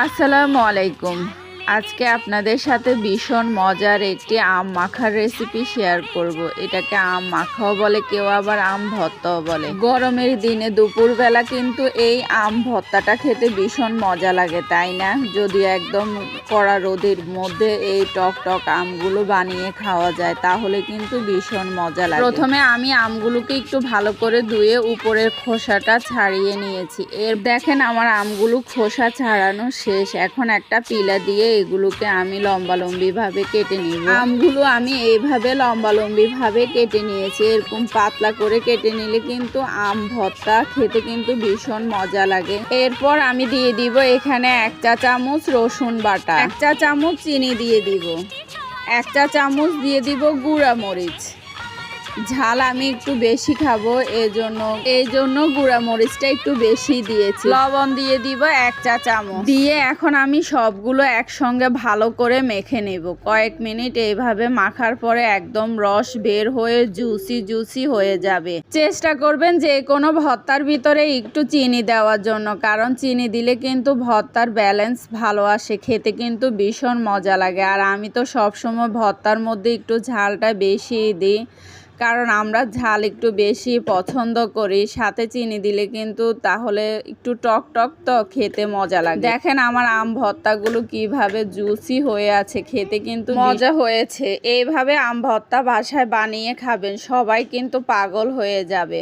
আসসালামু আলাইকুম। আজকে আপনাদের সাথে ভীষণ মজার একটি আম মাখার রেসিপি শেয়ার করব। এটাকে আম মাখাও বলে, কেউ আবার আম ভর্তাও বলে। গরমের দিনে দুপুরবেলা কিন্তু এই আম ভর্তাটা খেতে ভীষণ মজা লাগে, তাই না? যদি একদম কড়া রোদের মধ্যে এই টক টক আমগুলো বানিয়ে খাওয়া যায় তাহলে কিন্তু ভীষণ মজা লাগে। প্রথমে আমি আমগুলোকে একটু ভালো করে ধুয়ে উপরের খোসাটা ছাড়িয়ে নিয়েছি। দেখেন আমার আমগুলো খোসা ছাড়ানো শেষ। এখন একটা পিলা দিয়ে এগুলোকে আমি লম্বালম্বি ভাবে কেটে নিব। আমগুলো আমি এইভাবে লম্বালম্বি ভাবে কেটে নিয়েছি। এরকম পাতলা করে কেটে নিলে কিন্তু আম ভর্তা খেতে কিন্তু ভীষণ মজা লাগে। এরপর আমি দিয়ে দিব এখানে 1 চা চামচ রসুন বাটা, 1 চা চামচ চিনি দিয়ে দিব, 1 চা চামচ দিয়ে দিব গুঁড়া মরিচ। ঝাল আমি একটু বেশি খাবো, এই জন্য গুঁড়া মরিচটা একটু বেশি দিয়েছি। লবণ দিয়ে দিব 1 চা চামচ দিয়ে এখন আমি সবগুলো একসঙ্গে ভালো করে মেখে নেব। কয়েক মিনিট এইভাবে মাখার পরে একদম রস বের হয়ে জুসি হয়ে যাবে। চেষ্টা করবেন যে কোনো ভর্তার ভিতরে একটু চিনি দেওয়ার জন্য, কারণ চিনি দিলে কিন্তু ভর্তার ব্যালেন্স ভালো আসে, খেতে কিন্তু ভীষণ মজা লাগে। আর আমি তো সবসময় ভর্তার মধ্যে একটু ঝালটা বেশি দিই, কারণ আমরা ঝাল একটু বেশি পছন্দ করি। সাথে চিনি দিলে কিন্তু তাহলে একটু টক টক তো খেতে মজা লাগে। দেখেন আমার আম ভর্তাগুলো কিভাবে জুসি হয়ে আছে, খেতে কিন্তু মজা হয়েছে। এইভাবে আম ভর্তা বাসায় বানিয়ে খাবেন, সবাই কিন্তু পাগল হয়ে যাবে।